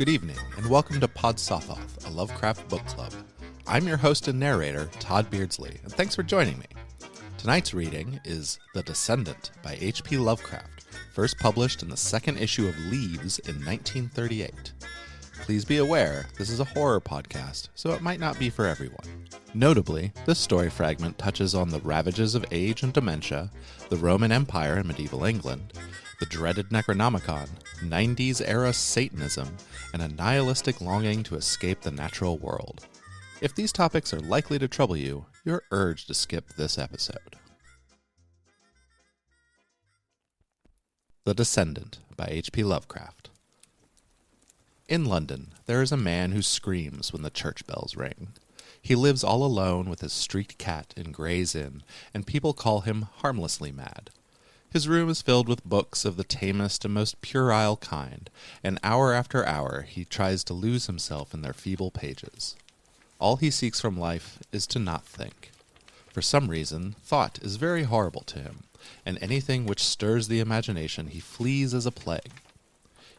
Good evening, and welcome to Pod Sothoth, a Lovecraft book club. I'm your host and narrator, Todd Beardsley, and thanks for joining me. Tonight's reading is The Descendant by H.P. Lovecraft, first published in the second issue of Leaves in 1938. Please be aware, this is a horror podcast, so it might not be for everyone. Notably, this story fragment touches on the ravages of age and dementia, the Roman Empire in medieval England, the dreaded Necronomicon, 90s-era Satanism, and a nihilistic longing to escape the natural world. If these topics are likely to trouble you, you're urged to skip this episode. The Descendant by H.P. Lovecraft. In London, there is a man who screams when the church bells ring. He lives all alone with his street cat in Gray's Inn, and people call him harmlessly mad. His room is filled with books of the tamest and most puerile kind, and hour after hour he tries to lose himself in their feeble pages. All he seeks from life is to not think. For some reason, thought is very horrible to him, and anything which stirs the imagination he flees as a plague.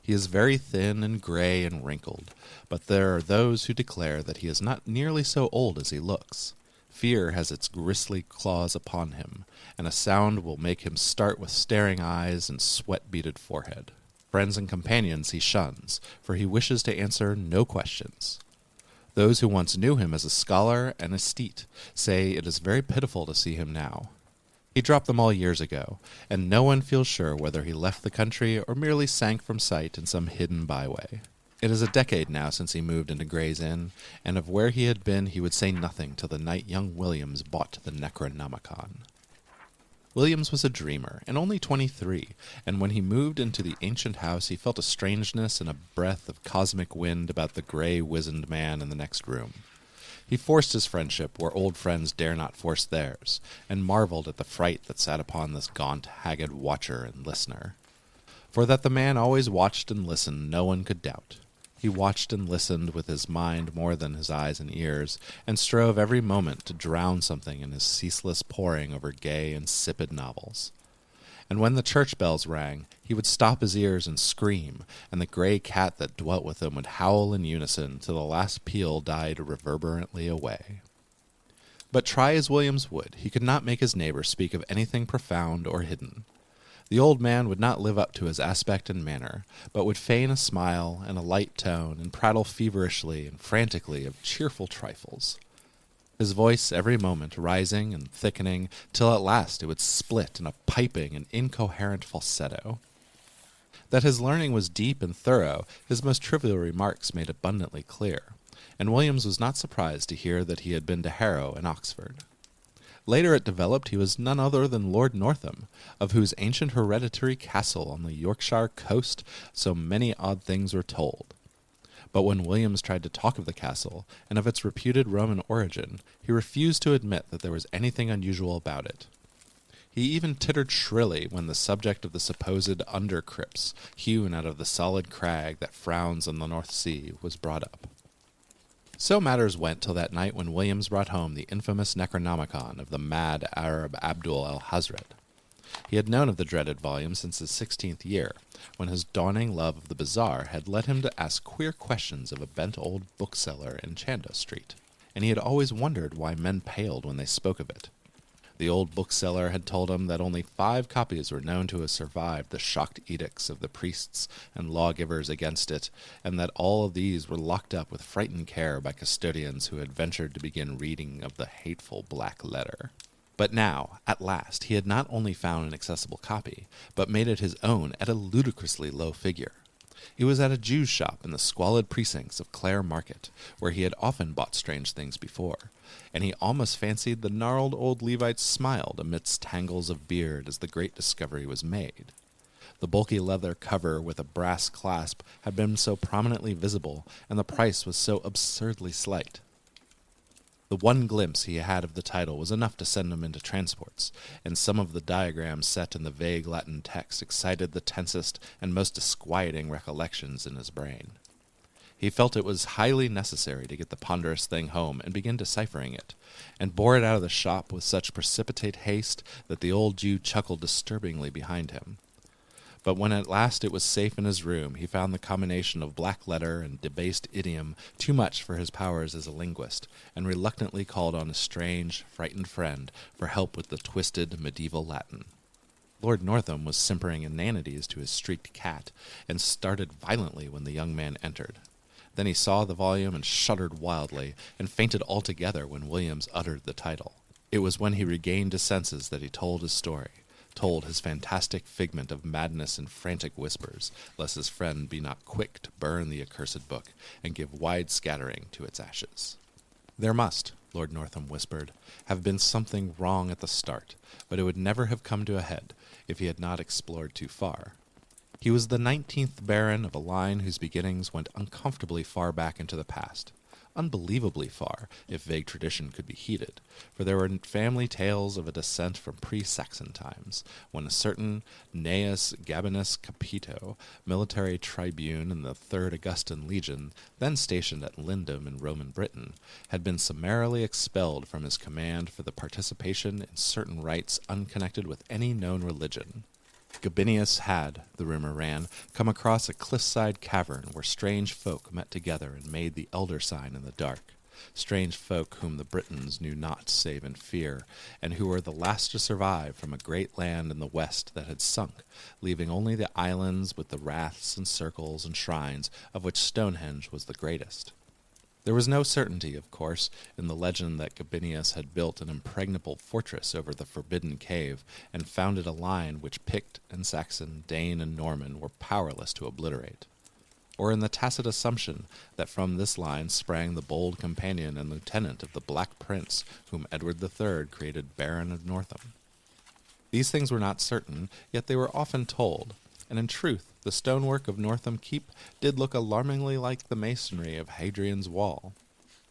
He is very thin and gray and wrinkled, but there are those who declare that he is not nearly so old as he looks. Fear has its grisly claws upon him, and a sound will make him start with staring eyes and sweat-beaded forehead. Friends and companions he shuns, for he wishes to answer no questions. Those who once knew him as a scholar and aesthete say it is very pitiful to see him now. He dropped them all years ago, and no one feels sure whether he left the country or merely sank from sight in some hidden byway. It is a decade now since he moved into Gray's Inn, and of where he had been he would say nothing till the night young Williams bought the Necronomicon. Williams was a dreamer, and only 23, and when he moved into the ancient house he felt a strangeness and a breath of cosmic wind about the gray, wizened man in the next room. He forced his friendship where old friends dare not force theirs, and marveled at the fright that sat upon this gaunt, haggard watcher and listener. For that the man always watched and listened no one could doubt. He watched and listened with his mind more than his eyes and ears, and strove every moment to drown something in his ceaseless poring over gay, insipid novels. And when the church bells rang, he would stop his ears and scream, and the gray cat that dwelt with him would howl in unison till the last peal died reverberantly away. But try as Williams would, he could not make his neighbor speak of anything profound or hidden. The old man would not live up to his aspect and manner, but would feign a smile and a light tone, and prattle feverishly and frantically of cheerful trifles. His voice every moment rising and thickening, till at last it would split in a piping and incoherent falsetto. That his learning was deep and thorough, his most trivial remarks made abundantly clear, and Williams was not surprised to hear that he had been to Harrow and Oxford. Later it developed he was none other than Lord Northam, of whose ancient hereditary castle on the Yorkshire coast so many odd things were told. But when Williams tried to talk of the castle, and of its reputed Roman origin, he refused to admit that there was anything unusual about it. He even tittered shrilly when the subject of the supposed under-crypts, hewn out of the solid crag that frowns on the North Sea, was brought up. So matters went till that night when Williams brought home the infamous Necronomicon of the mad Arab Abdul al-Hazred. He had known of the dreaded volume since his 16th year, when his dawning love of the bizarre had led him to ask queer questions of a bent old bookseller in Chandos Street, and he had always wondered why men paled when they spoke of it. The old bookseller had told him that only 5 copies were known to have survived the shocked edicts of the priests and lawgivers against it, and that all of these were locked up with frightened care by custodians who had ventured to begin reading of the hateful black letter. But now, at last, he had not only found an accessible copy, but made it his own at a ludicrously low figure. He was at a Jew's shop in the squalid precincts of Clare Market, where he had often bought strange things before, and he almost fancied the gnarled old Levite smiled amidst tangles of beard as the great discovery was made. The bulky leather cover with a brass clasp had been so prominently visible, and the price was so absurdly slight. The one glimpse he had of the title was enough to send him into transports, and some of the diagrams set in the vague Latin text excited the tensest and most disquieting recollections in his brain. He felt it was highly necessary to get the ponderous thing home and begin deciphering it, and bore it out of the shop with such precipitate haste that the old Jew chuckled disturbingly behind him. But when at last it was safe in his room, he found the combination of black letter and debased idiom too much for his powers as a linguist, and reluctantly called on his strange, frightened friend for help with the twisted medieval Latin. Lord Northam was simpering inanities to his streaked cat, and started violently when the young man entered. Then he saw the volume and shuddered wildly, and fainted altogether when Williams uttered the title. It was when he regained his senses that he told his story, told his fantastic figment of madness in frantic whispers, lest his friend be not quick to burn the accursed book, and give wide scattering to its ashes. There must, Lord Northam whispered, have been something wrong at the start, but it would never have come to a head if he had not explored too far. He was the 19th Baron of a line whose beginnings went uncomfortably far back into the past. Unbelievably far, if vague tradition could be heeded, for there were family tales of a descent from pre-Saxon times, when a certain Gnaeus Gabinus Capito, military tribune in the 3rd Augustan Legion, then stationed at Lindum in Roman Britain, had been summarily expelled from his command for the participation in certain rites unconnected with any known religion. Gabinius had, the rumor ran, come across a cliffside cavern where strange folk met together and made the elder sign in the dark, strange folk whom the Britons knew not save in fear, and who were the last to survive from a great land in the west that had sunk, leaving only the islands with the raths and circles and shrines, of which Stonehenge was the greatest. There was no certainty, of course, in the legend that Gabinius had built an impregnable fortress over the forbidden cave, and founded a line which Pict and Saxon, Dane and Norman were powerless to obliterate. Or in the tacit assumption that from this line sprang the bold companion and lieutenant of the Black Prince whom Edward III created Baron of Northam. These things were not certain, yet they were often told, and in truth the stonework of Northam Keep did look alarmingly like the masonry of Hadrian's Wall.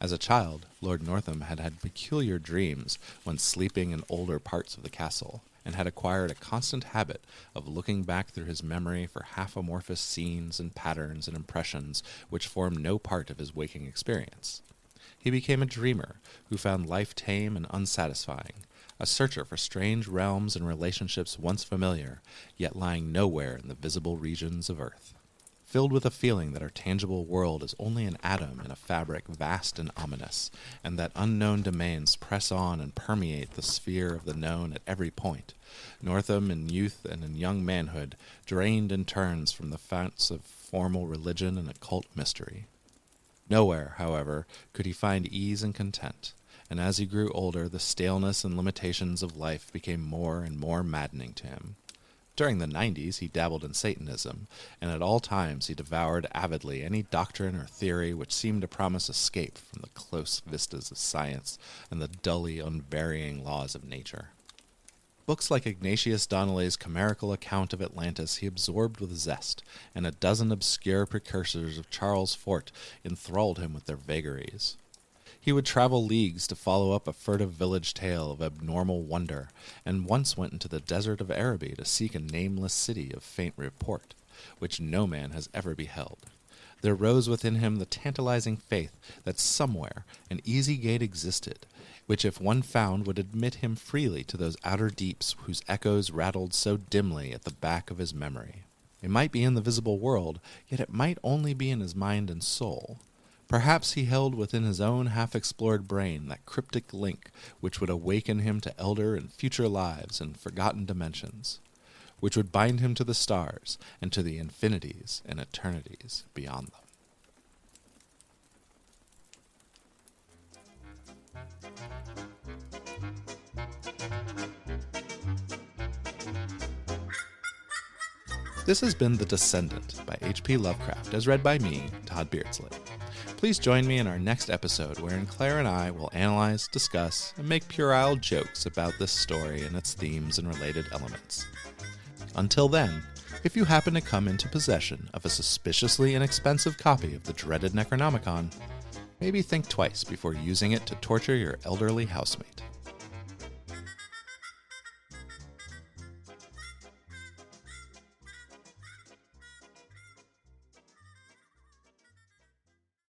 As a child, Lord Northam had had peculiar dreams when sleeping in older parts of the castle, and had acquired a constant habit of looking back through his memory for half-amorphous scenes and patterns and impressions which formed no part of his waking experience. He became a dreamer who found life tame and unsatisfying, a searcher for strange realms and relationships once familiar, yet lying nowhere in the visible regions of earth. Filled with a feeling that our tangible world is only an atom in a fabric vast and ominous, and that unknown domains press on and permeate the sphere of the known at every point, Northam in youth and in young manhood drained in turns from the founts of formal religion and occult mystery. Nowhere, however, could he find ease and content, and as he grew older, the staleness and limitations of life became more and more maddening to him. During the 90s, he dabbled in Satanism, and at all times he devoured avidly any doctrine or theory which seemed to promise escape from the close vistas of science and the dully unvarying laws of nature. Books like Ignatius Donnelly's chimerical account of Atlantis he absorbed with zest, and a dozen obscure precursors of Charles Fort enthralled him with their vagaries. He would travel leagues to follow up a furtive village tale of abnormal wonder, and once went into the desert of Araby to seek a nameless city of faint report, which no man has ever beheld. There rose within him the tantalizing faith that somewhere an easy gate existed, which if one found would admit him freely to those outer deeps whose echoes rattled so dimly at the back of his memory. It might be in the visible world, yet it might only be in his mind and soul. Perhaps he held within his own half-explored brain that cryptic link which would awaken him to elder and future lives and forgotten dimensions, which would bind him to the stars and to the infinities and eternities beyond them. This has been The Descendant by H.P. Lovecraft, as read by me, Todd Beardsley. Please join me in our next episode wherein Claire and I will analyze, discuss, and make puerile jokes about this story and its themes and related elements. Until then, if you happen to come into possession of a suspiciously inexpensive copy of the dreaded Necronomicon, maybe think twice before using it to torture your elderly housemate.